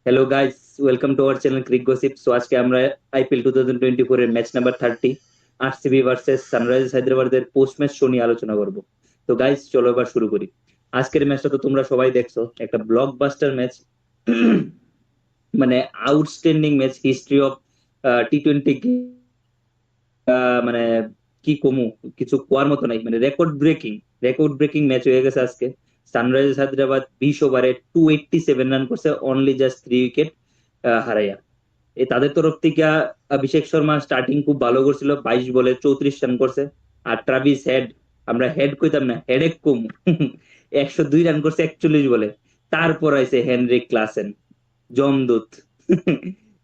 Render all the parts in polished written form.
Hello guys, welcome to our channel crick gossip. So আজকে আমরা IPL 2024 এর match number 30 RCB versus Sunrisers হায়দ্রাবাদের post match show নিয়ে আলোচনা করব। তো গাইস, চলো এবার শুরু করি। আজকের ম্যাচটা তো তোমরা সবাই দেখছো, একটা ব্লকবাস্টার ম্যাচ। মানে আউটস্ট্যান্ডিং ম্যাচ, হিস্ট্রি অফ টি-20। মানে কি কমু, কিছু কোয়ার মতো নাই, মানে রেকর্ড ব্রেকিং ম্যাচ হয়ে গেছে আজকে। সানরাইজার্স হায়দ্রাবাদ 20 ওভারে 287 রান করছে, অনলি জাস্ট 3 উইকেট হারাইয়া। তাদের তরফ থেকে অভিষেক শর্মা স্টার্টিং খুব ভালো করছিল, 22 বলে 34 রান করছে। আর ট্রাভিস হেড, আমরা হেড কইতাম না, হেডেক কম, 102 রান করছে 41 বলে। তারপর আইছে হেনরিক ক্লাসেন, জমদূত।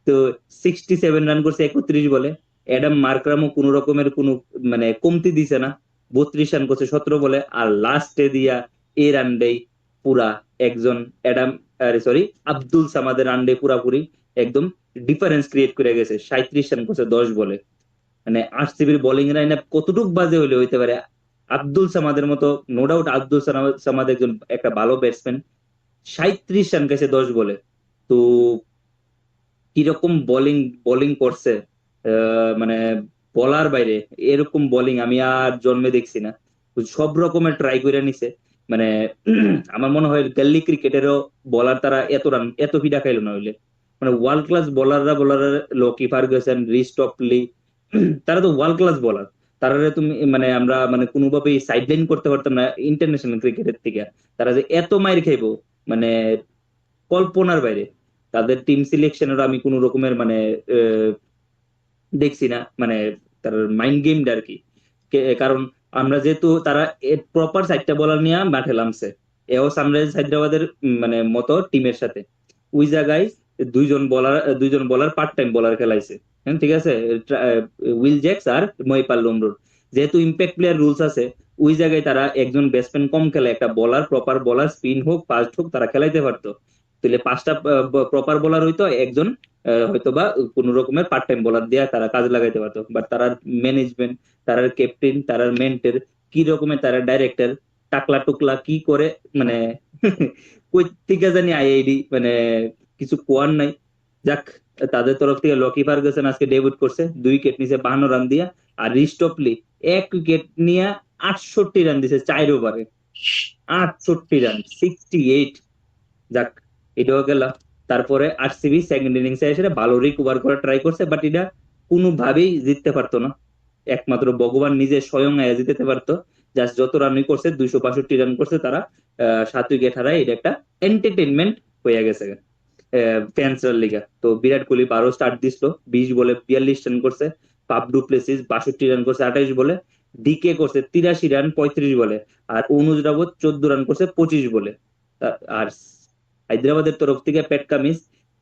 তো 67 রান করছে 31 বলে। অ্যাডাম মার্করামও কোন রকমের কোনো মানে কমতি দিছে না, 32 রান করছে 17 বলে। আর লাস্টে দিয়া এ রান দেই পুরা একজন অ্যাডাম, সরি, আব্দুল সামাদের রান দেই পুরাপুরি একদম ডিফারেন্স ক্রিয়েট করে গেছে। 37 রান করছে 10 বলে। মানে আরসিবির বোলিং লাইন আপ কতটুক বাজে হইলে হইতে পারে, আব্দুল সামাদের মতো, নো ডাউট আব্দুল সামাদ একজন একটা ভালো ব্যাটসম্যান, 37 রান গেছে 10 বলে। তো কিরকম বোলিং বোলিং করছে, মানে বলার বাইরে। এরকম বোলিং আমি আর জন্মে দেখছি না। সব রকমের ট্রাই করে নিছে। মানে আমার মনে হয় গলি ক্রিকেটেরও বলার তারা এত রান এত ফিডা খাইলো না হইলে। মানে world class bowler Lockie Ferguson, রিস্টপলি, তারা তো ওয়ার্ল্ড ক্লাস বোলার। তারা তুমি মানে আমরা মানে কোনোভাবেই সাইডলাইন করতে পারতাম না ইন্টারন্যাশনাল ক্রিকেটের থেকে। তারা যে এত মাইর খাইবো, মানে কল্পনার বাইরে। তাদের টিম সিলেকশনেরও আমি কোনো রকমের মানে আহ, দেখছি না, মানে তার মাইন্ড গেমটা আর কি। কারণ আমরা যেহেতু তারা প্রপার সাইডটা বলার নিয়ে মাঠে নামছে, এও সানরাইজ হায়দ্রাবাদের মানে মতো টিমের সাথে ওই জায়গায় দুইজন বলার পার্ট টাইম বলার খেলাইছে। হ্যাঁ, ঠিক আছে। উইল জ্যাক্স আর মহিপাল লোমরোড, যেহেতু ইম্প্যাক্ট প্লেয়ার রুলস আছে, ওই জায়গায় তারা একজন ব্যাটসম্যান কম খেলে, একটা বলার, প্রপার বলার, স্পিন হোক ফাস্ট হোক, তারা খেলাইতে পারতো। তাহলে 5টা প্রপার বলার হইতো, একজন হয়তোবা কোন রকমের পার্ট টাইম বোলার দিয়ে তারা কাজে লাগাইতে পারতো। বাট তারা ম্যানেজমেন্ট, তারা ক্যাপ্টেন, তারা মেন্টের, কি রকমের তারা ডাইরেক্টর, টাকলা টুকলা কি করে, মানে কই থেকে জানি আইআইডি, মানে কিছু কোয়ার নাই। যাক, তাদের তরফ থেকে লকি ফার্গুসন আজকে ডেবিউট করছে, 2 উইকেট নিছে 52 রান দিয়া। আর রিস্টপলি 1 উইকেট নিয়ে 68 রান দিছে 4 ওভারে, 68 রান, 68। যাক, এটাও গেল। তারপরে আরসিবি সেকেন্ড ইনিংসে এসে ভালো রিকভার করার ট্রাই করছে, বাট এটা কোনোভাবেই জিততে পারতো না। একমাত্র ভগবান নিজে স্বয়ং আয়া জিতাতে পারতো। জাস্ট যত রানই করছে, 265 রান করছে তারা, 7 উইকেট হারায়। এটা একটা এন্টারটেনমেন্ট হয়ে গেছে ফ্যান্সের লিগা। তো বিরাট কোহলি 12 স্টার্ট দিছিল, 20 বলে 42 রান করছে। পাব ডুপ্লেসিস 62 রান করছে 28 বলে। ডিকে করছে 83 রান 35 বলে। আর অনুজ রাবত 14 রান করছে 25 বলে। আর হায়দ্রাবাদের তরফ থেকে প্যাট কামিন্স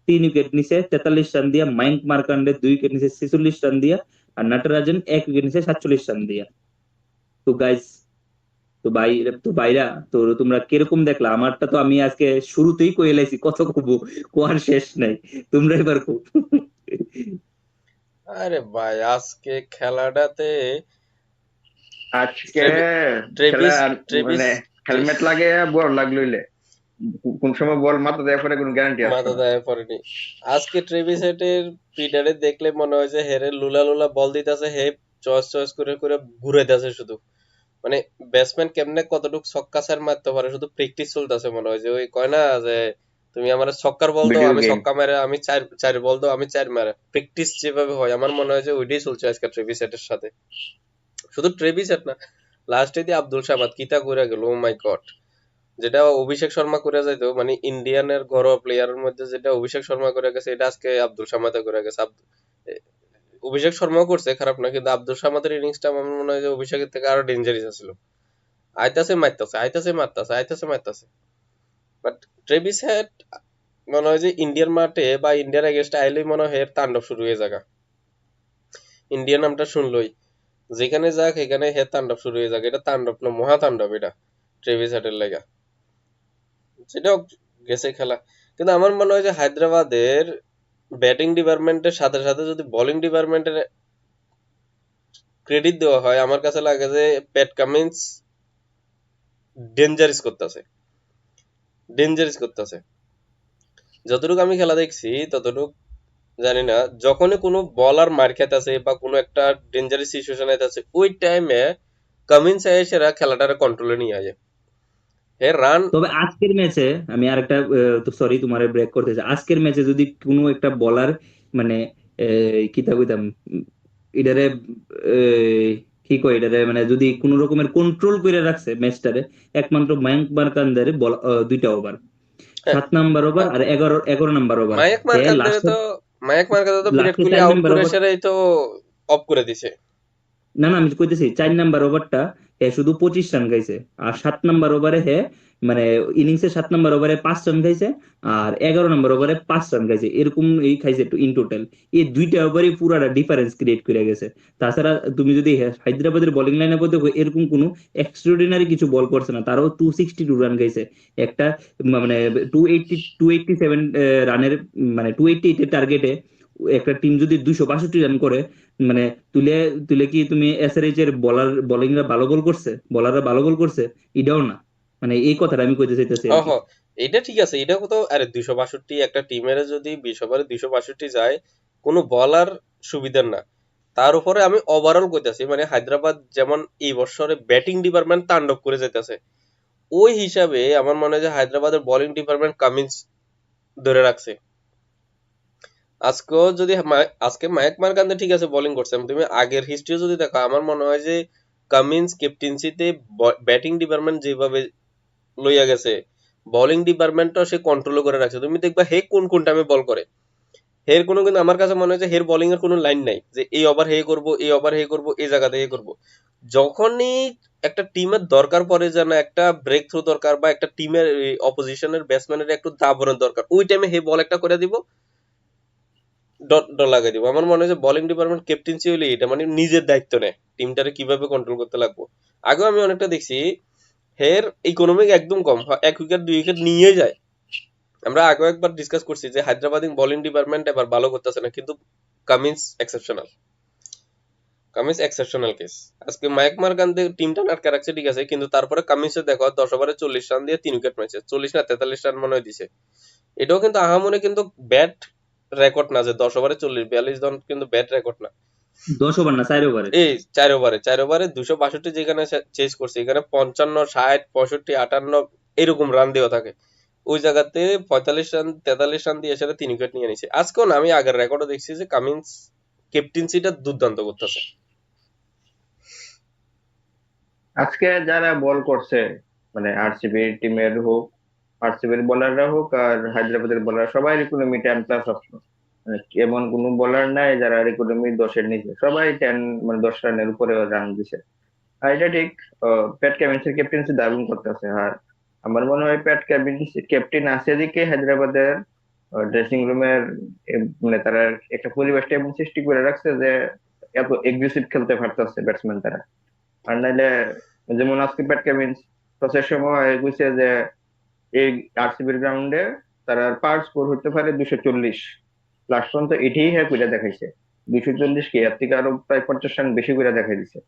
3 উইকেট নিছে 43 রান দিয়া, মায়াঙ্ক মার্কান্ডে 2 উইকেট নিছে 46 রান দিয়া, আর নটরাজন 1 উইকেট নিছে 47 রান দিয়া। তো গাইস, তো ভাই, তো ভাইরা, তো তোমরা কিরকম দেখলা? আমারটা তো আমি আজকে শুরুতেই কয়ে লাইছি, কত কব, কোয়ার শেষ নাই। তোমরা এবার কো। আরে ভাই, আজকে খেলাটাতে আজকে ট্রেভি- খেলা ট্রেভিস ট্রেভিস মানে ট্রে- হেলমেট লাগে বড় লাগলো কোন সময় বল মাথা দেওয়ার পরে কোনো গ্যারান্টি আসতো মাথা না। দেয় পড়েনি। আজকে ট্রেভিস হেডের পিটারে দেখলে মনে হয় যে হেরে লুলা লুলা বল দিতেছে, হে চয়েস চয়েস করে করে ঘুরে দিতেছে শুধু। মানে ব্যাটসম্যান কেমনে কতটুকু ছক্কা চার মারতে পারে শুধু প্র্যাকটিস চলতেছে। মনে হয় যে ওই কয় না যে তুমি আমার ছক্কার বল দাও ভিডিও আমি গেম। ছক্কা মারে, আমি চার চার বল দাও আমি চার মারে, প্র্যাকটিস যেভাবে হয় আমার মনে হয় যে ওইটাই চলছে আজকে ট্রেভিস হেডের সাথে। শুধু ট্রেভিস হেড না, লাস্টে দিয়ে আব্দুল সামাদ কিতা করে গেল, ও মাই গড। যেটা অভিষেক শর্মা করে যাইতো, মানে ইন্ডিয়ানের ঘরোয়া প্লেয়ারের মধ্যে যেটা অভিষেক শর্মা করে গেছে, এটা আজকে আব্দুল সামাদে করে গেছে। অভিষেক শর্মাও করছে খারাপ না, কিন্তু আব্দুল সামাদের ইনিংসটা আমার মনে হয় যে অভিষেকের থেকে আরো ডেঞ্জারাস ছিল। আইতাছে মারতাছে, আইতাছে মারতাছে, আইতাছে মারতাছে। বাট ট্রেভিস হেড মনে হয় যে ইন্ডিয়ার মাঠে বা ইন্ডিয়ার এগেনস্টে আইলেই মনে হয় এর তাণ্ডব শুরু হয়ে যাবে। ইন্ডিয়ান নামটা শুনলই যেখানে যাক এখানে হে তাণ্ডব শুরু হয়ে যাক। এটা তাণ্ডব না, মহাতাণ্ডব এটা ট্রেভিস হেডের লেগা। সেটাও গেছে খেলা। কিন্তু আমার মনে হয় যে হায়দ্রাবাদের ব্যাটিং ডিপার্টমেন্টের সাথে সাথে যদি বোলিং ডিপার্টমেন্টের ক্রেডিট দেওয়া হয়, আমার কাছে লাগে যে প্যাট কামিন্স ডেঞ্জারাস করতেছে, ডেঞ্জারাস করতেছে। যতটুকু আমি খেলা দেখছি ততটুকু জানি না, যখনই কোনো বলার মার খেতেছে বা কোনো একটা ডেঞ্জারাস সিচুয়েশন আছে ওই টাইমে কামিন্স এসেরা খেলাটারে কন্ট্রোলে নিয়ে আসে। হে রান। তবে আজকের ম্যাচে আমি আরেকটা, সরি তোমার ব্রেক করতেছে, আজকের ম্যাচে যদি কোনো একটা বলার মানে কি তা কইতাম, এটারে কি কয় এটারে, মানে যদি কোনো রকমের কন্ট্রোল করে রাখছে ম্যাচটারে, একমাত্র মায়াঙ্ক মার্কান্দারে দুইটা ওভার, হ্যাঁ, 7 নাম্বার ওভার আর 11 নাম্বার ওভার। মায়াক হ্যাঁ মার্কান্দের লাস্টে, তো মায়াক মার্কান্দের তো বিরাট লাস্টে কোহলি চার আউট নাম্বার করে ওভার, সেরাই তো অফ করে দিছে। না না আমি কইতেছি 4 নাম্বার ওভারটা হে শুধু 25 রান খাইছে, আর 7 নাম্বার ওভারে হে মানে ইনিংসের 7 নাম্বার ওভারে 5 রান খাইছে, আর 11 নাম্বার ওভারে 5 রান খাইছে, এরকম এই খাইছে ইন টোটাল। এই দুইটা ওভারই পুরাটা ডিফারেন্স ক্রিয়েট করে গেছে। তাছাড়া তুমি যদি হায়দ্রাবাদের বোলিং লাইনে বলতে এরকম কোনো এক্সট্রাঅর্ডিনারি কিছু বল করছে না, তারাও 262 রান খাইছে। একটা মানে 287 রানের, মানে 288 এর টার্গেটে একটা টিম যদি 262 রান করে, মানে তুলে তুলে কি তুমি এসআরএইচ এর বোলিংরা ভালো বল করছে, বোলাররা ভালো বল করছে? এটাও না। মানে এই কথাটা আমি কইতে চাইতেছি হ আর হ, কি। এটা ঠিক আছে, এটা তো আরে 262 একটা টিমের যদি 20 ওভারে 262 যায় কোনো বলার সুবিধার না। তার উপরে আমি ওভারঅল কইতাছি মানে হায়দ্রাবাদ যেমন এই বছরে ব্যাটিং ডিপার্টমেন্ট তাণ্ডব করে যাইতেছে, ওই হিসাবে আমার মনে হয় যে হায়দ্রাবাদের বোলিং ডিপার্টমেন্ট কামিন্স ধরে রাখছে। আজকেও যদি আজকে মায়াক মার্কান্দে ঠিক আছে বোলিং করছে, তুমি আগের হিস্ট্রি যদি দেখো আমার মনে হয় যে কামিন্স ক্যাপ্টেন্সিতে ব্যাটিং ডিপার্টমেন্ট যেভাবে লইয়া গেছে বোলিং ডিপার্টমেন্টও সে কন্ট্রোল করে রাখছে। তুমি দেখবা হে কোন কোন টাইমে বল করে, হের কোনো কিন্তু আমার কাছে মনে হয় যে হের বোলিং এর কোনো লাইন নাই যে এই ওভার হে করব, এই ওভার হে করব, এই জায়গাতে হে করব। যখনই একটা টিমের দরকার পড়ে যে না একটা ব্রেক থ্রু দরকার বা একটা টিমের অপোজিশনের ব্যাটসম্যানের একটু দাবনের দরকার, ওই টাইমে হে বল একটা করে দিব, ডট ডট লাগাই দিব। আমার মনে হয় যে বোলিং ডিপার্টমেন্ট ক্যাপ্টেন্সি হইলে এটা মানে নিজের দায়িত্ব নেয় টিমটারে কিভাবে কন্ট্রোল করতে লাগবো। আগেও আমি অনেকটা দেখছি হের ইকোনমিক একদম কম, 1 উইকেট 2 উইকেট নিয়ে যায়। আমরা আগেও একবার ডিসকাস করছি যে হায়দ্রাবাদ বোলিং ডিপার্টমেন্ট এবার ভালো করতেছে না, কিন্তু Cummins exceptional, Cummins exceptional case. আজকে মায়াক মার্কান্দের টিমটা আটকে রাখছে ঠিক আছে, কিন্তু তারপরে কামিন্সের দেখো 10 ওভারে 40 রান দিয়ে 3 উইকেট পেয়েছে, 40 না 43 রান মনে হয় দিছে। এটাও কিন্তু আহামরি কিন্তু ব্যাট রেকর্ড না যে 10 ওভারে 40 42 রান, কিন্তু ব্যাট রেকর্ড না। 10 ওভার না 4 ওভারে। এই 4 ওভারে 262 যেখানে চেস করছে এখানে 55 60 65 58 এরকম রান দেওয়া থাকে, ওই জায়গাতে 45 রান 43 রান দিয়ে এসে 3 উইকেট নিয়ে নিছে। আজকেও না আমি আগের রেকর্ডও দেখছি যে কামিন্স ক্যাপ্টেন্সিটা দুর্দান্ত করতেছে। আজকে যারা বল করছে, মানে আরসিবি টিমের হোক, আরসিবির বোলাররা হোক আর হায়দ্রাবাদের বোলার, সবাই ইকোনমি 10+ অপশন। মানে এমন কোনো বোলার নাই যারা ইকোনমি 10-এর নিচে, সবাই 10 মানে 10 রানের উপরে রান দিছে। আর এটা ঠিক, প্যাট কামিন্সের ক্যাপ্টেন্সি দারুণ করতেছে। আর আমার মনে হয় প্যাট কামিন্স ক্যাপ্টেন আছে দিকে হায়দ্রাবাদের ড্রেসিং রুমের মানে তারা একটা পরিবেশটা এমন সৃষ্টি করে রাখছে যে এত এগ্রেসিভ খেলতে পারতেছে ব্যাটসম্যান তারা। আর নাইলে যেমন আজকে প্যাট কামিন্স টসের সময় কইছে যে এই আরসিবির গ্রাউন্ডে তারা পার স্কোর হতে পারে 240, লাস্ট পর্যন্ত এটাই হ্যাঁ করে দেখাইছে। 240 কি এর থেকে আরো প্রায় 50 রান বেশি করে দেখাই দিছে।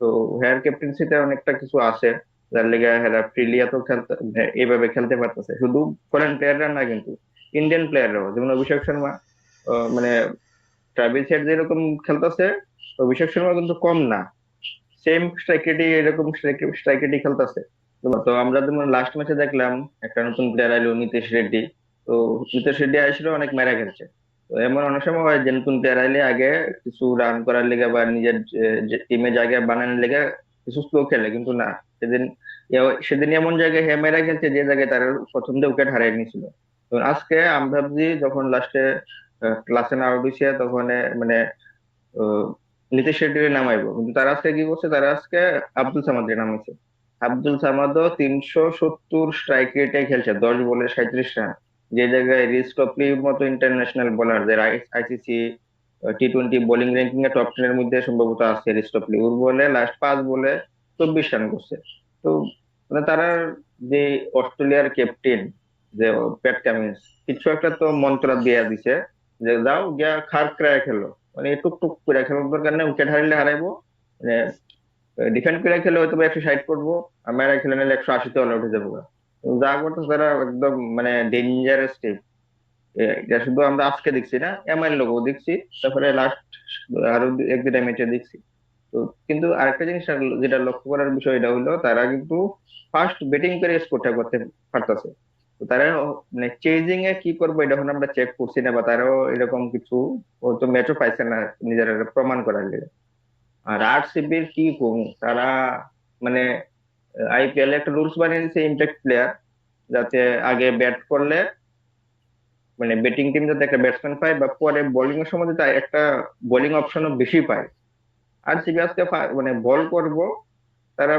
তো হেয়ার ক্যাপ্টেন্সিতে অনেকটা কিছু আছে, যার লেগে হেরা ফ্রিলি এত খেলতে এইভাবে খেলতে পারতেছে। শুধু ফরেন প্লেয়াররা না, কিন্তু ইন্ডিয়ান প্লেয়াররাও, যেমন অভিষেক শর্মা, মানে ট্রাভিস হেড যেরকম খেলতেছে, অভিষেক শর্মা কিন্তু কম না, সেম স্ট্রাইক রেটে এরকম স্ট্রাইক রেটে খেলতেছে। তো আমরা যেমন লাস্ট ম্যাচে দেখলাম একটা নতুন প্লেয়ার আইলো নিতেশ রেড্ডি। তো নিতেশ রেড্ডি আসলে অনেক মেরা খেলছে। তো এমন অনেক সময় হয় যে নতুন প্লেয়ার আইলে আগে কিছু রান করার লেগে বা নিজের টিমে জায়গা বানানোর লেগে কিছু স্লো খেলে, কিন্তু না, সেদিন সেদিন এমন জায়গায় হে মেরা খেলছে যে জায়গায় তার প্রথম দিয়ে উইকেট হারিয়ে নিয়েছিল। তো আজকে আমি ভাবছি যখন লাস্টে ক্লাসে না আউট হয়েছে তখন মানে নীতিশ শেট্টিকে নামাইবো, কিন্তু তারা আজকে কি করছে, তারা আজকে আব্দুল সামাদকে নামাইছে। আব্দুল সামাদও 370 স্ট্রাইক রেটে খেলছে, 10 বলে 37 রান। যে জায়গায় রিস টপলির মতো ইন্টারন্যাশনাল বোলারদের আইসিসি টি20 বোলিং র্যাঙ্কিং এ টপ 10-এর মধ্যে সম্ভবত আছে রিস টপলি, ওর বলে লাস্ট 5 বলে 24 রান করছে। তো মানে তারা যে অস্ট্রেলিয়ার ক্যাপ্টেন যে প্যাট কামিন্স কিছু একটা তো মন্ত্র দিয়া দিছে যে যাও গিয়া খার ক্রায় খেলো, মানে টুকটুক করে খেলার দরকার নেই, উইকেট হারিলে হারাইবো, মানে ডিফেন্ড করে খেলে হয়তো 160 করবো, আর মেরা খেলে নিলে 180-তে অল আউট হয়ে যাবো। তো যা করতেছে তারা একদম মানে ডেঞ্জারাস টিম। এটা শুধু আমরা আজকে দেখছি না, এমআই লোগো দেখছি, তারপরে লাস্ট আরো এক দুটা ম্যাচে দেখছি। তো কিন্তু আরেকটা জিনিস যেটা লক্ষ্য করার বিষয়, এটা হলো তারা কিন্তু ফার্স্ট ব্যাটিং করে স্কোরটা করতে পারতেছে। তো তারা মানে চেজিং এ কি করবো এটা এখন আমরা চেক করছি না, বা তারাও এরকম কিছু হয়তো ম্যাচও পাইছে না নিজেরা প্রমাণ করার লিগে। আর আরসিবির কি কম, তারা মানে আইপিএল একটা রুলস বানিয়ে দিচ্ছে ইম্প্যাক্ট প্লেয়ার, যাতে আগে ব্যাট করলে মানে ব্যাটিং টিম যাতে একটা ব্যাটসম্যান পায়, বা পরে বোলিং এর সময় যাতে একটা বোলিং অপশনও বেশি পায়। আরসিবি আজকে মানে বল করব, তারা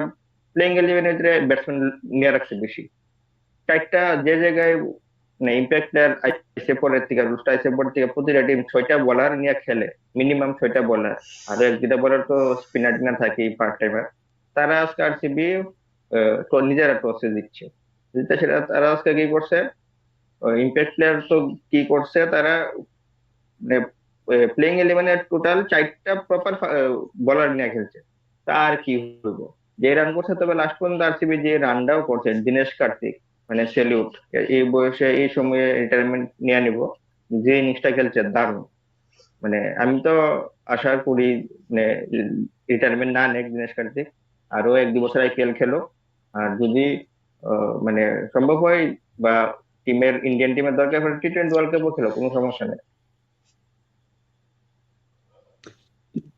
প্লেইং ইলেভেনের ব্যাটসম্যান নিয়ে রাখছে বেশি, চারটা যে জায়গায় মানে ইম্প্যাক্ট প্লেয়ার আইসে পরের থেকে, রুস্টার আইসে পরের থেকে প্রতিটা টিম 6টা বোলার নিয়ে খেলে, মিনিমাম 6টা বোলার, আরো এক দুটা বোলার তো স্পিনার টিনার থাকেই পার্ট টাইমার। তারা আজকে আরসিবি নিজেরা টসে দিচ্ছে, যেটা সেটা তারা আজকে কি করছে, ইম্প্যাক্ট প্লেয়ার তো কি করছে তারা, মানে প্লেইং ইলেভেনের টোটাল 4টা প্রপার বোলার নিয়ে খেলছে। তা আর কি হইব, যে রান করছে, তবে লাস্ট পর্যন্ত আরসিবি যে রানটাও করছে, দিনেশ কার্তিক মানে সেলিউট, এই বয়সে এই সময়ে রিটায়ারমেন্ট নিয়ে নিব, যে ইনিংসটা খেলছে দারুণ। মানে আমি তো আশা করি মানে রিটায়ারমেন্ট না নেক দিনেশ কার্তিক, আরো এক দু বছর আইপিএল খেলো। আর যদি মানে সম্ভব হয়, বা টিমের ইন্ডিয়ান টিমের দরকার পড়ে টি-20 ওয়ার্ল্ড কাপও খেলো, কোনো সমস্যা নেই।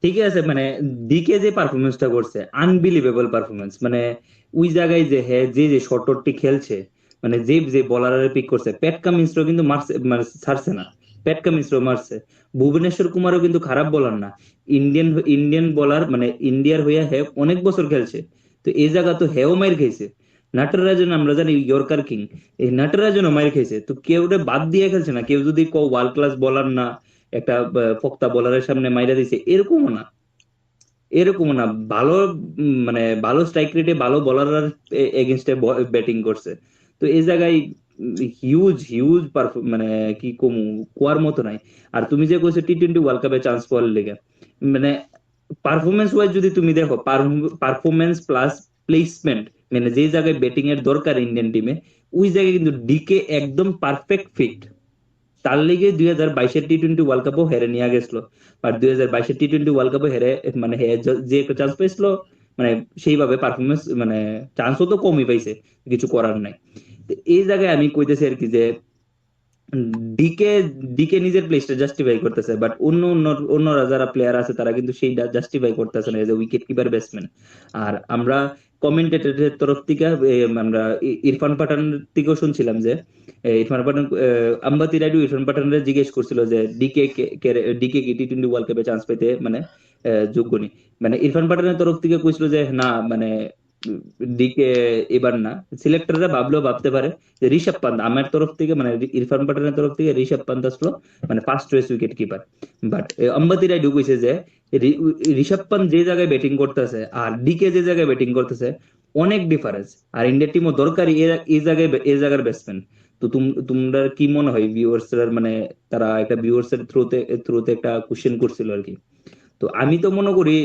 ঠিকই আছে, মানে ডিকে যে পারফরমেন্সটা করছে আনবিলিভেবল পারফরমেন্স, মানে ওই জায়গায় যে হ্যাঁ যে যে শটটি খেলছে, মানে যে যে বলারের পিক করছে, প্যাট কামিন্সও কিন্তু মারছে, মানে ছাড়ছে না, প্যাট কামিন্সও মারছে। ভুবনেশ্বর কুমারও কিন্তু খারাপ বলার না, ইন্ডিয়ান ইন্ডিয়ান বলার, মানে ইন্ডিয়ার হইয়া হ্যাঁ অনেক বছর খেলছে। তো এই জায়গা তো হ্যাও মাইর খাইছে। নাটরাজন আমরা জানি ইয়র্কার কিং, এই নাটরাজনও মাইর খাইছে, তো কেউ বাদ দিয়ে খেলছে না। কেউ যদি ওয়ার্ল্ড ক্লাস বলার না, একটা ফক্তা বলারের সামনে মাইরা দিছে, এরকমও না, এরকমও না। ভালো মানে ভালো স্ট্রাইক রেটে ভালো বলার এগেনস্টে ব্যাটিং করছে। তো এই জায়গায় হিউজ হিউজ মানে কি কমু, কোয়ার মতো নাই। আর তুমি যে কইছো টি-20 ওয়ার্ল্ড কাপে চান্স পাওয়ার লেগে, মানে পারফরমেন্স ওয়াইজ যদি তুমি দেখো, পারফরমেন্স প্লাস প্লেসমেন্ট, মানে যে জায়গায় ব্যাটিং এর দরকার ইন্ডিয়ান টিমে, ওই জায়গায় কিন্তু ডিকে একদম পারফেক্ট ফিট। তার লিগে 2022-এর টি-20 ওয়ার্ল্ড কাপও হেরে নিয়ে গেছিল। আর 2022-এর টি-20 ওয়ার্ল্ড কাপও হেরে, মানে যে একটা চান্স পেয়েছিল, মানে সেইভাবে পারফরমেন্স, মানে চান্সও তো কমই পাইছে, কিছু করার নাই। তো এই জায়গায় আমি কইতেছি আর কি যে ডিকে ডিকে নিজের প্লেসটা জাস্টিফাই করতেছে, বাট অন্য অন্য অন্যরা যারা প্লেয়ার আছে তারা কিন্তু সেইটা জাস্টিফাই করতেছে না, as a wicket keeper batsman. আর আমরা কমেন্টেটরের তরফ থেকে আমরা ইরফান পাঠান থেকেও শুনছিলাম যে ইরফান পাঠান, আম্বাতি রাইডু ইরফান পাঠানরা জিজ্ঞেস করছিল যে ডিকে কি টি-20 ওয়ার্ল্ড কাপে চান্স পেতে মানে যোগ্য নি। মানে ইরফান পাঠানের তরফ থেকে কইছিল যে না, মানে ডিকে এবার না। সিলেক্টররা ভাবলেও ভাবতে পারে যে ঋষভ পান্ত আমার তরফ থেকে, মানে ইরফান পাঠানের তরফ থেকে ঋষভ পান্ত আসলো মানে first choice wicket keeper. But Ambati Rayudu কইছে যে ঋষভ পান্ত যে জায়গায় ব্যাটিং করতেছে আর ডিকে যে জায়গায় ব্যাটিং করতেছে অনেক ডিফারেন্স। আর ইন্ডিয়ার টিমও দরকারি এই জায়গায় এই জায়গার ব্যাটসম্যান। তো তোমরা কি মনে হয় ভিউয়ার্স, মানে তারা একটা ভিউয়ার্স এর থ্রুতে থ্রুতে একটা কোশ্চেন করছিল আর কি। তো আমি তো মনে করি,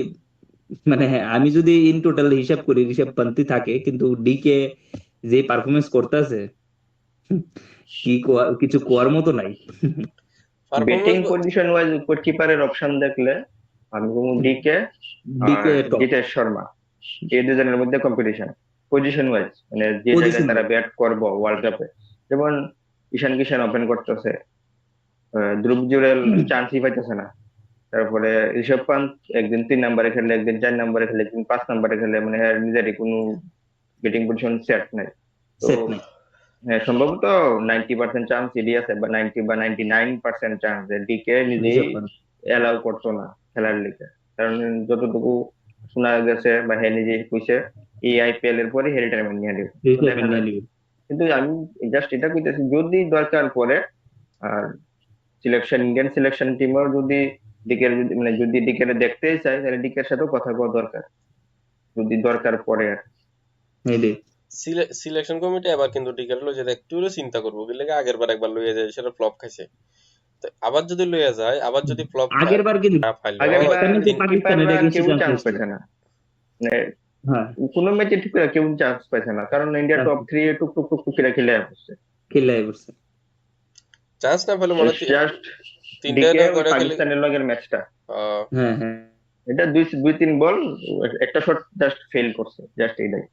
মানে হ্যাঁ, আমি যদি ইন টোটাল হিসাব করি ঋষভ পান্তি থাকে, কিন্তু ডিকে যে পারফরমেন্স করতেছে, কি কিছু কোয়ার মতো নাই। Batting performance position wise wicket কিপারের অপশন দেখলে আমি বলবো ডিকে আর ডিকে টপ জিতেশ শর্মা, এই দুজনের মধ্যে কম্পিটিশন পজিশন ওয়াইজ, মানে যে জায়গায় পজিশন। তারা ব্যাট করবো ওয়ার্ল্ড কাপে। যেমন ঈশান কিষান ওপেন করতেছে, ধ্রুব জুরেল চান্সই পাইতেছে না। তারপরে ঋষভ পান্ত একদিন 3 নম্বরে খেলে, একদিন 4 নম্বরে খেলে, একদিন 5 নম্বরে খেলে, মানে এর নিজেরই কোনো ব্যাটিং পজিশন সেট নাই। তো সেট নাই। হ্যাঁ, সম্ভবত 90% চান্স এডি আছে, বা 90 বা 99% চান্স ডিকে নিজেই ঋষভ পান্ত অ্যালাউ করতো না খেলার লিগে। কারণ যতটুকু শোনা গেছে বা হ্যাঁ নিজেই কইছে, এই আইপিএল এর পরে রিটায়ারমেন্ট নিয়ে নিবে। তো দেখা রিটায়ারমেন্ট নিয়ে যাক। নিবে। কিন্তু আমি জাস্ট এটা কইতেছি, যদি দরকার পড়ে, আর ইন্ডিয়ান সিলেকশন টিমও যদি ডিকের মানে যদি ডিকের দেখতেই চায়, তাহলে ডিকের সাথেও কথা বলা দরকার, যদি দরকার পড়ে আর। এইটাই। সিলেকশন কমিটি এবার কিন্তু টিকেট লই যেতে একটু হলেও চিন্তা করবো, কি লাগে আগের বার একবার লইয়া যায় সেটা ফ্লপ খাইছে। তো আবার যদি লইয়া যায়, আবার যদি ফ্লপ খায়, আগের বার কিন্তু না পাইলেও আগের বার পাকিস্তানে, যে পাকিস্তানের কিপাররা বেশি কেউ চান্স চান্স পাইছিল। পেয়েছে না, মানে হ্যাঁ, কোনো ম্যাচে ঠিক করে কেউ চান্স পাইছে না, কারণ ইন্ডিয়া টপ 3 টুক টুক টুক টুক করে খেলে আসছে। খেলাই বসছে। চান্স না পেলে মনে হয় জাস্ট তিনটা ডিকে ওই করে খেলে। পাকিস্তানের লগের ম্যাচটা, আহ, হ্যাঁ হ্যাঁ। এটা দুই দুই তিন বল, একটা শট জাস্ট ফেল করছে, জাস্ট এইটাই।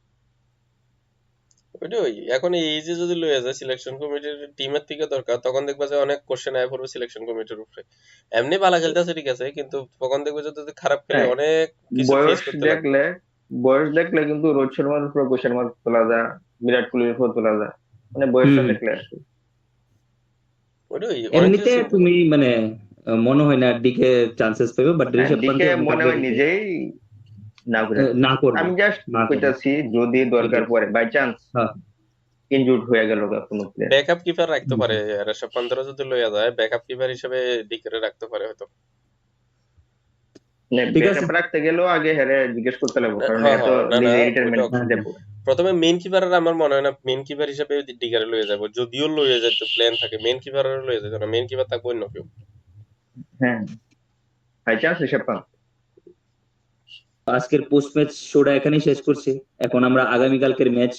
ওইটাই এখন এই যে যদি লয়ে যায় সিলেকশন কমিটির টিমের থেকে দরকার, তখন দেখবা যে অনেক কোশ্চেন আয় পড়বে সিলেকশন কমিটির উপরে। এমনি ভালো খেলতেছে ঠিক আছে, কিন্তু তখন দেখবে যে যদি খারাপ খেলে হ্যাঁ, অনেক কিছু ফেস বয়স করতে লাগবে। দেখলে বয়স দেখলে কিন্তু রোহিত শর্মার উপর কোশ্চেন মার্ক তোলা যায়, বিরাট কোহলির উপর তোলা যায়, মানে হুম বয়সটা হুম। দেখলে আর কি। ওইটাই অনেক কিছু এমনিতে চিন্তা তুমি করবে। মানে মনে হয় না ডিকে চান্সেস পাবে, বাট হ্যাঁ, ঋষভ ডিকে পান্থ এখন মনে ভাববে হয় যে নিজেই না করে দিবে। না করবে, আমি জাস্ট না করবে। কইতাছি যদি দরকার এটাই। পড়ে, বাই চান্স হ্যাঁ। ইনজুর্ড হয়ে গেল কোনো প্লেয়ার, ব্যাকআপ কিপার রাখতে হুম, পারে, হুম। ঋষভ পান্তরা যদি লইয়া যায় ব্যাকআপ কিপার হিসেবে ডিকেরে রাখতে পারে হয়তো। মানে ঠিক আছে। ব্যাকআপ রাখতে গেলেও আগে হেরে জিজ্ঞেস করতে লাগবো, কারণ হ্যাঁ এত হ্যাঁ, না না, নিজে ওইটা রিটায়ারমেন্ট হ্যাঁ হ্যাঁ। দেবো। প্রথমে মেইন কিপারের আমার মনে হয় না মেইন কিপার হিসেবে ডিগারে লয়ে যাবো, যদিও লয়ে যেতে প্ল্যান থাকে মেইন কিপারের লয়ে যেত না, মেইন কিপার থাকবো অন্য কেউ। হ্যাঁ, বাই চান্স ঋষভ পান্ত। আজকের পোস্ট ম্যাচ শোটা এখানেই শেষ করছি। এখন আমরা আগামীকালকের match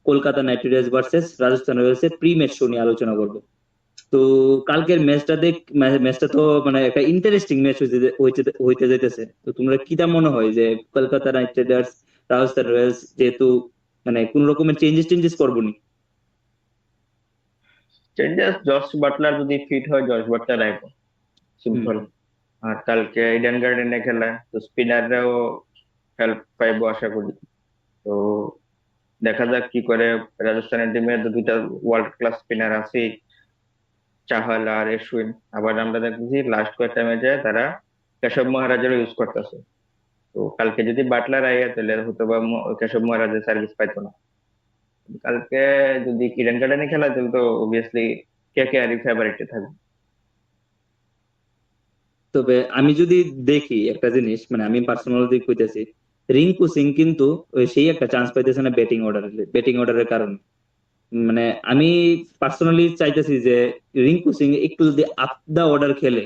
Kolkata Knight Riders versus Rajasthan Royals এর প্রি ম্যাচ শো নিয়ে আলোচনা করব। তো কালকের ম্যাচটা তো মানে একটা ইন্টারেস্টিং ম্যাচ হইতে যাইতেছে। তো তোমরা কিটা মনে হয় যে Kolkata Knight Riders Rajasthan Royals যেহেতু মানে কোন রকমের চেঞ্জেস করবো নি? চেঞ্জাস জর্জ বাটলার যদি ফিট হয়, জর্জ বাটলার রাখবো, হুম। সিম্পল। আর কালকে ইডেন গার্ডেনে খেলা, তো স্পিনাররাও হেল্প পাইবো আশা করি। তো দেখা যাক কি করে। রাজস্থানের টিমে তো দুইটা ওয়ার্ল্ড ক্লাস স্পিনার আছে, চাহাল আর অশ্বিন। আবার আমরা দেখছি লাস্ট কয়েকটা ম্যাচে তারা কেশব মহারাজেরও ইউজ করতেছে। তো কালকে যদি বাটলার আইয়া, তাহলে হয়তো বা কেশব মহারাজের সার্ভিস পাইতো না। কালকে যদি ইডেন গার্ডেনে খেলা, তাহলে তো অবভিয়াসলি কে কে আর ফেভারিটে থাকবে। তবে আমি যদি দেখি একটা জিনিস, মানে আমি পার্সোনালি কইতেছি, রিঙ্কু সিং কিন্তু সেই একটা চান্স পাইতেছে না ব্যাটিং অর্ডারের কারণে। মানে আমি পার্সোনালি চাইতেছি যে রিঙ্কু সিং একটু যদি আপ দা অর্ডার খেলে,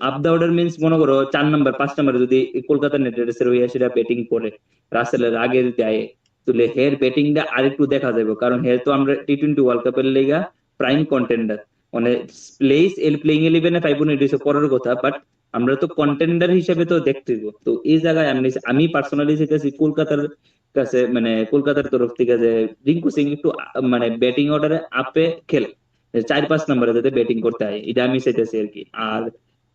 আপ দা অর্ডার মিনস মনে করো 4 নাম্বার 5 নাম্বারে যদি কলকাতা নাইট রাইডার্স এর হইয়া সেটা ব্যাটিং করে রাসেলের আগে দেয়, তাহলে হের ব্যাটিংটা আরেকটু দেখা যাবে। কারণ হের তো আমরা টি-20 ওয়ার্ল্ড কাপের লেগা প্রাইম কন্টেন্ডার। মানে প্লেইং ইলেভেনে পাইব না এটা হচ্ছে পরের কথা, বাট আমরা তো কন্টেন্ডার হিসেবে তো দেখতে হইব। তো এই জায়গায় আমি পার্সোনালি চাইতেছি কলকাতার কাছে, মানে কলকাতার তরফ থেকে যে রিঙ্কু সিং একটু মানে ব্যাটিং অর্ডারে আপে খেলে, 4-5 নাম্বারে যাতে ব্যাটিং করতে হয়, এটা আমি চাইতেছি আর কি। আর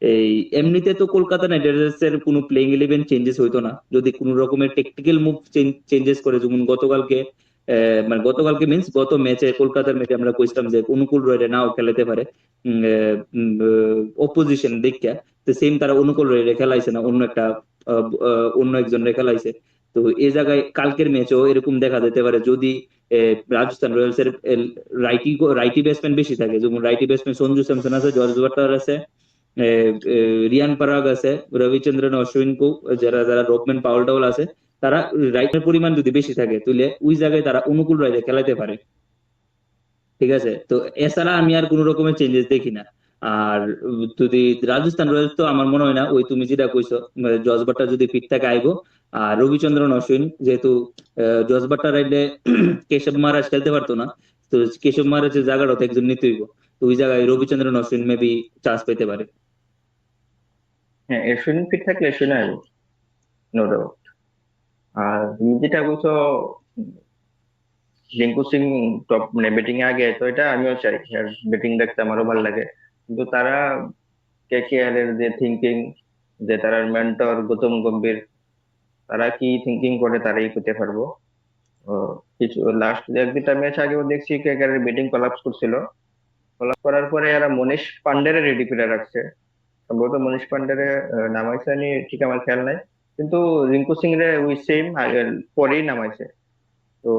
এই এমনিতে তো কলকাতা নাইট রাইডার্স এর কোনো প্লেইং ইলেভেন চেঞ্জেস হইতো না যদি কোনো রকমের টেকটিক্যাল মুভ চেঞ্জেস করে, যেমন গতকালকে মানে গতকালকে মিন্স গত ম্যাচে, কলকাতার ম্যাচে আমরা কইছিলাম যে অনুকূল রয়্যারে নাও খেলাতে পারে অপোজিশন দেখা। তো সেম তারা অনুকূল রয়্যারে খেলাইছে না, অন্য একজন রে খেলাইছে। তো এই জায়গায় কালকের ম্যাচও এরকম দেখা যেতে পারে যদি রাজস্থান রয়্যালস এর রাইটি রাইটি ব্যাটসম্যান বেশি থাকে, যেমন রাইটি ব্যাটসম্যান সঞ্জু স্যামসন আছে, জর্জ বাটলার আছে, রিয়ান পারাগ আছে, রবিচন্দ্রন অশ্বিন, যারা যারা রবম্যান পাউল টাউল আছে, তারা রাইটের পরিমাণ যদি বেশি থাকে তাহলে ওই জায়গায় তারা অনুকূল রাইডে খেলাতে পারে। ঠিক আছে, তো এছাড়া আমি আর কোন রকমের চেঞ্জেস দেখি না। আর যদি রাজস্থান রয়্যালস, তো আমার মনে হয় না ওই তুমি যেটা কইছো, জস বাটলার যদি ফিট থাকে আইবো। আর রবিচন্দ্রন অশ্বিন যেহেতু জস বাটলার রাইডে কেশব মহারাজ খেলতে পারতো না, তো কেশব মহারাজের জায়গাটা তো একজন নিতে হইব। তো ওই জায়গায় রবিচন্দ্রন অশ্বিন মেবি চান্স পেতে পারে। হ্যাঁ, অশ্বিন ফিট থাকলে অশ্বিন আইবো, নো ডাউট। আর তুমি যেটা বলছো রিঙ্কু সিং টপ মানে ব্যাটিং এ আগে, তো এটা আমিও চাই, আর ব্যাটিং দেখতে আমারও ভালো লাগে। কিন্তু তারা কেকেআর এর যে থিঙ্কিং, যে তারা মেন্টর গৌতম গম্ভীর, তারা কি থিঙ্কিং করে তারাই করতে পারবো। ও, কিছু লাস্ট এক দুটা ম্যাচ আগেও দেখছি কেকেআর এর ব্যাটিং কলাপস করছিল। কলাপ করার পরে এরা মনীষ পান্ডেরে রেডি করে রাখছে, সম্ভবত মনীষ পান্ডেরে নামাইছে নি, ঠিক আমার খেয়াল নাই। কিন্তু রিঙ্কু সিং রে ওই সেম পরেই নামাইছে। তো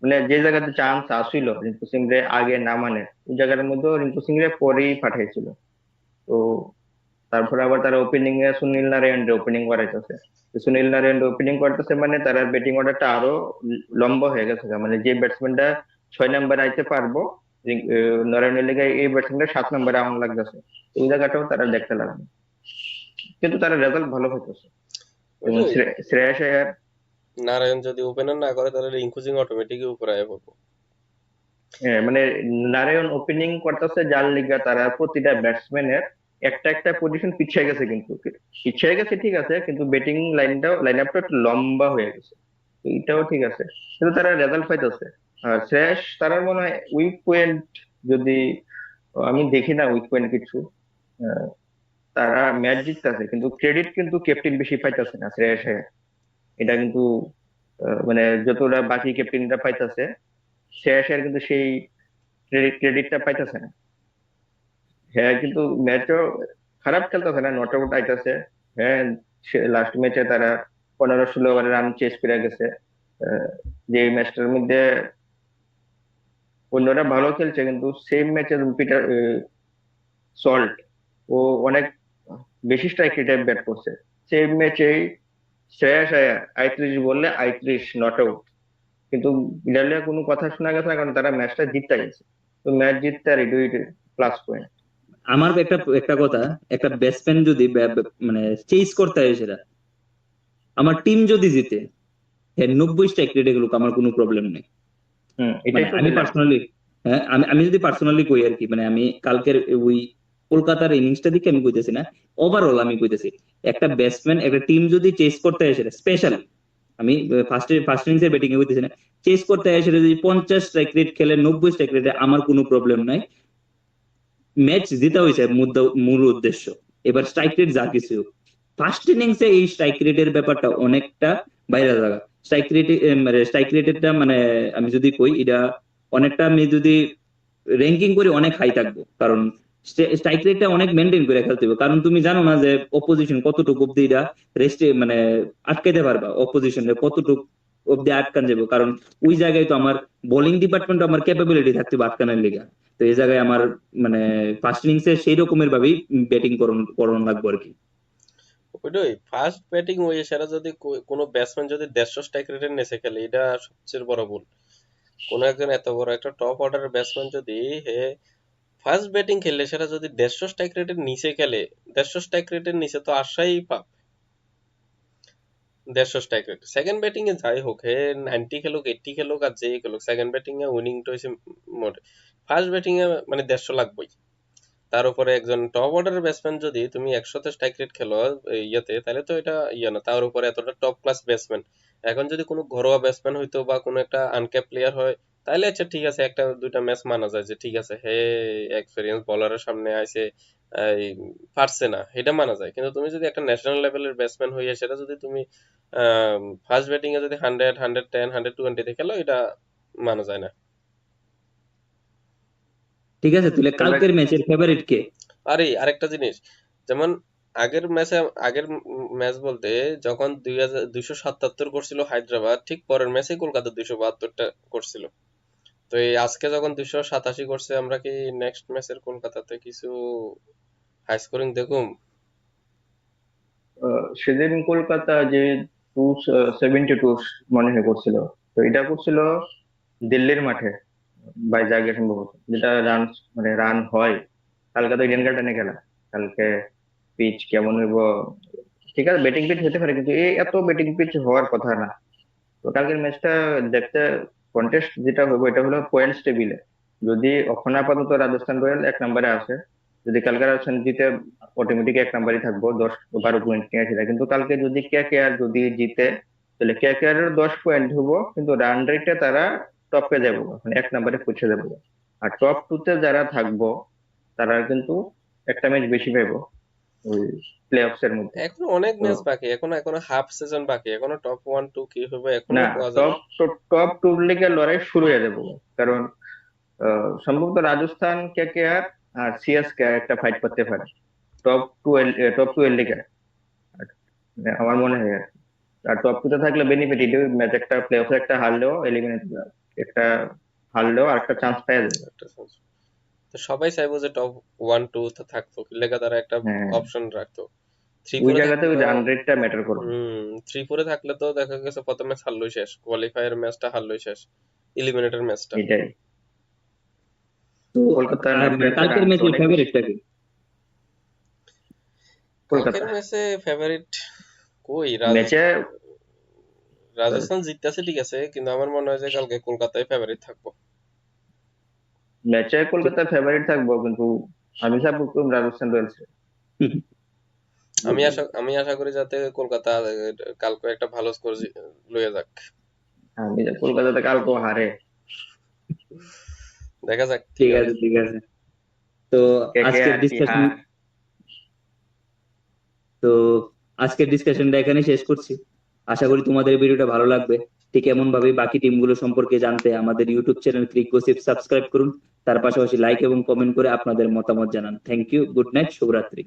মানে যে জায়গাতে চান্স আসছিল রিঙ্কু সিং রে আগে না, মানে ওই জায়গাটার মধ্যে রিঙ্কু সিং রে পরেই পাঠাইছিল। তো তারপরে আবার তারা ওপেনিং এ সুনীল নারায়ণ রে ওপেনিং করাইতেছে। তো সুনীল নারায়ণ ওপেনিং করতেছে মানে তার ব্যাটিং অর্ডারটা আরো লম্বা হয়ে গেছে। মানে যে ব্যাটসম্যানটা 6 নম্বরে আইতে পারবো, নারায়ণের লেগে এই ব্যাটসম্যানটা 7 নম্বরে আমার লাগতেছে। এই জায়গাটাও তারা দেখতে লাগবে, কিন্তু তারা রেজাল্ট ভালো হইতেছে। যেমন ওইটাই, শ্রেয়াস আয়ার। নারায়ণ যদি ওপেনার না করে তাহলে রিঙ্কু সিং অটোমেটিকই উপরে আয় পড়বো। মানে নারায়ণ ওপেনিং করতেছে, যার লিগা তারা প্রতিটা ব্যাটসম্যানের একটা একটা পজিশন পিছিয়ে গেছে, কিন্তু পিছিয়ে গেছে ঠিক আছে, কিন্তু ব্যাটিং লাইন আপটা একটু লম্বা হয়ে গেছে। তো এটাও ঠিক আছে, কিন্তু তারা রেজাল্ট পাইতেছে। আর শ্রেয়স তারা মনে হয় উইক পয়েন্ট, যদি আমি দেখি না উইক পয়েন্ট কিছু, আহ, তারা ম্যাচ জিততেছে, কিন্তু ক্রেডিট কিন্তু ক্যাপ্টেন বেশি পাইতেছে না শ্রেয়স আইয়ার। এটা কিন্তু মানে যতটা বাকি ক্যাপ্টেনরা পাইতেছে, শ্রেয়স আইয়ার কিন্তু সেই ক্রেডিটটা পাইতেছে না। হ্যাঁ, কিন্তু ম্যাচও খারাপ খেলতেছে না, নট আউট আইতাছে। হ্যাঁ, লাস্ট ম্যাচে তারা 15-16 ওভারে রান চেস করে গেছে। আহ, যে ম্যাচটার মধ্যে অন্যরা ভালো খেলছে, কিন্তু সেম ম্যাচে পিটার সল্ট ও অনেক বেশি স্ট্রাইক রেটে ব্যাট করছে। সেম ম্যাচেই শ্রেয়াস আয়ার 35 বললে 38 নট আউট, কিন্তু ইন্ডিয়ার কোনো কথা শোনা গেছে না, কারণ তারা ম্যাচটা জিততে গেছে। তো ম্যাচ জিততে আর এটুই প্লাস পয়েন্ট। আমার একটা একটা কথা, একটা ব্যাটসম্যান যদি মানে চেস করতে হয় সেটা, আমার টিম যদি জিতে, হ্যাঁ 90 স্ট্রাইক রেটে গেল, আমার কোনো প্রবলেম নেই। এটাই মানে তো আমি দিলাম। পার্সোনালি, হ্যাঁ আমি যদি পার্সোনালি কই আর কি, মানে আমি কালকের ওই কলকাতার ইনিংসটা দিকে আমি কইতেছি না, ওভারঅল আমি কইতেছি, একটা ব্যাটসম্যান একটা টিম যদি চেস করতে হয় সেটা স্পেশাল, আমি ফার্স্ট ইনিংস এর ব্যাটিং এ কইতেছি না, চেস করতে হয় সেটা যদি 50 স্ট্রাইক রেট খেলে, 90 স্ট্রাইক রেটে, আমার কোনো প্রবলেম নাই। ম্যাচ জিতা হয়েছে মূল উদ্দেশ্য। এবার স্ট্রাইক রেট যা কিছু, ফার্স্ট ইনিংসে এই স্ট্রাইক রেটের ব্যাপারটা অনেকটা বাইরে জায়গা। স্ট্রাইক রেট মানে স্ট্রাইক রেটেরটা মানে আমি যদি কই এটা অনেকটা, আমি যদি র্যাঙ্কিং করে অনেক হাই থাকবো, কারণ স্ট্রাইক রেটটা অনেক মেনটেন করে খেলতে হবে, কারণ তুমি জানো না যে অপোজিশন কতটুকু অব্দি এটা রেস্টে মানে আটকাইতে পারবা, অপোজিশনে কতটুকু অব্দি আটকান যাবো, কারণ ওই জায়গায় তো আমার বোলিং ডিপার্টমেন্ট আমার ক্যাপাবিলিটি থাকতে হবে আটকানোর লিগা। তো এই জায়গায় আমার মানে ফার্স্ট ইনিংসে সেই রকমের ভাবেই ব্যাটিং করণ লাগবে আর কি। ওইটাই ফার্স্ট ব্যাটিং ওই সেরা যদি কোনো ব্যাটসম্যান যদি 150 স্ট্রাইক রেটের নিচে খেলে, এটা সবচেয়ে বড় ভুল। কোনো একজন এত বড় একটা টপ অর্ডারের ব্যাটসম্যান যদি হে ফার্স্ট ব্যাটিং খেললে সেটা যদি 150 স্ট্রাইক রেটের নিচে খেলে, 150 স্ট্রাইক রেটের নিচে তো আসাই পাপ। 150 স্ট্রাইক রেট সেকেন্ড ব্যাটিং এ যাই হোক, হে 90 খেলুক 80 খেলুক আর যেই খেলুক, সেকেন্ড ব্যাটিং এ উইনিং তো হয়েছে মোটে। ফার্স্ট ব্যাটিং এ মানে 150 লাগবেই। তার উপরে একজন টপ অর্ডারের ব্যাটসম্যান যদি তুমি 100তে স্ট্রাইক রেট খেলো ইয়েতে, তাহলে তো এটা ইয়ে না। তার উপরে এতটা টপ ক্লাস ব্যাটসম্যান, এখন যদি কোনো ঘরোয়া ব্যাটসম্যান হইতো বা কোনো একটা আনক্যাপ প্লেয়ার হয়, তাহলে আচ্ছা ঠিক আছে, একটা দুইটা ম্যাচ মানা যায় যে ঠিক আছে হে এক্সপেরিয়েন্স বলারের সামনে আইছে, এই পারছে না, এটা মানা যায়। কিন্তু তুমি যদি একটা ন্যাশনাল লেভেলের ব্যাটসম্যান হইয়া সেটা যদি তুমি ফার্স্ট ব্যাটিং এ যদি 100 110 120 খেলো, এটা মানা যায় না। ঠিক আছে, তাহলে তাহলে কালকের ম্যাচের ফেভারিট কে? আরে আরেকটা জিনিস, যেমন আগের ম্যাচে, আগের ম্যাচ বলতে যখন 277 করছিল হায়দ্রাবাদ, ঠিক পরের ম্যাচে কলকাতা 272টা করছিল। তো এই আজকে যখন 287 করছে, আমরা কি নেক্সট ম্যাচের কলকাতাতে কিছু হাই স্কোরিং দেখুম? সেদিন কলকাতা যে 272 মনে হয় করছিল, তো এটা করছিল দিল্লির মাঠে, জায়গা সম্ভবত, যেটা রান মানে রান হয়। কালকে তো ইডেন গার্ডেনে খেলা, কালকে পিচ কেমন হইব, ঠিক আছে ব্যাটিং পিচ হতে পারে, কিন্তু এই এত ব্যাটিং পিচ হওয়ার কথা না। তো কালকের ম্যাচটা দেখতে, কন্টেস্ট যেটা হবে এটা হলো পয়েন্টস টেবিলে। যদি এখন আপাতত রাজস্থান রয়্যাল 1 নম্বরে আছে, যদি কালকে রাজস্থান জিতে অটোমেটিক 1 নম্বরই থাকবো, 10-12 পয়েন্ট নিয়ে আসে। কিন্তু কালকে যদি কেকেআর যদি জিতে, তাহলে কেকেআর এর 10 পয়েন্ট হবো, কিন্তু রান রেটে তারা টপে যাবো, মানে 1 নম্বরে পৌঁছে যাবো। আর টপ 2-তে যারা থাকবো তারা কিন্তু একটা ম্যাচ বেশি পাইবো ওই প্লে অফস এর মধ্যে। এখনো অনেক তো ম্যাচ বাকি, এখনো এখনো হাফ সিজন বাকি, এখনো টপ 1 2 কি হবে এখনো না, কোয়া যায় টপ না। টপ 2 লিগের লড়াই শুরু হয়ে যাবো, কারণ সম্ভবত রাজস্থান, কেকেআর আর সিএসকে একটা ফাইট করতে পারে টপ টু এর লিগে। মানে আমার মনে হয় আর কি। আর টপ 2-তে থাকলে বেনিফিট, ম্যাচ একটা প্লে অফে একটা হারলেও এলিমিনেট, একটা হারলেও আর একটা চান্স পেয়ে যাবে। একটা chance। তো সবাই চাইবো যে টপ 1 2 তে থাকতো, কি লেগা তারা একটা হ্যাঁ, অপশন রাখতো। থ্রি ওই ফোরে জায়গাতে থাকলে ওই তো রান রেটটা ম্যাটার করবে। 3-4 থাকলে তো দেখা গেছে প্রথম ম্যাচ হারলোই শেষ, কোয়ালিফায়ার ম্যাচটা হারলোই শেষ, এলিমিনেটর ম্যাচটা। এটাই। তো কলকাতার নাইট মানে রাইডার্সের কালকের রানটা ম্যাচের অনেক বেশি। ফেভারিটটা কি? কালকের কলকাতা ম্যাচে ফেভারিট কই রাজস্থান, ম্যাচে রাজস্থান জিততেছে ঠিক আছে, কিন্তু আমার মনে হয় যে কালকে কলকাতায় ফেভারিট থাকবো। ম্যাচে কলকাতা ফেভারিট থাকবো, কিন্তু আমি সাপোর্ট করব রাজস্থান রয়্যালস। আমি আশা করি যাতে কলকাতা কালকে একটা ভালো স্কোর লয়ে যাক। আমি যে কলকাতাতে কালকেও হারে। দেখা যাক কি ঠিক হয়। আছে, ঠিক আছে। তো আজকের KKR কি ডিসকাশন হার। তো আজকের ডিসকাশনটা এখানে শেষ করছি। আশা করি তোমাদের ভিডিওটা ভালো লাগবে। ঠিক এমন ভাবে বাকি টিমগুলো সম্পর্কে জানতে আমাদের YouTube channel crick gossip subscribe করুন। তার পাশাপাশি লাইক এবং কমেন্ট করে আপনাদের মতামত জানান। থ্যাংক ইউ, গুড নাইট, শুভরাত্রি।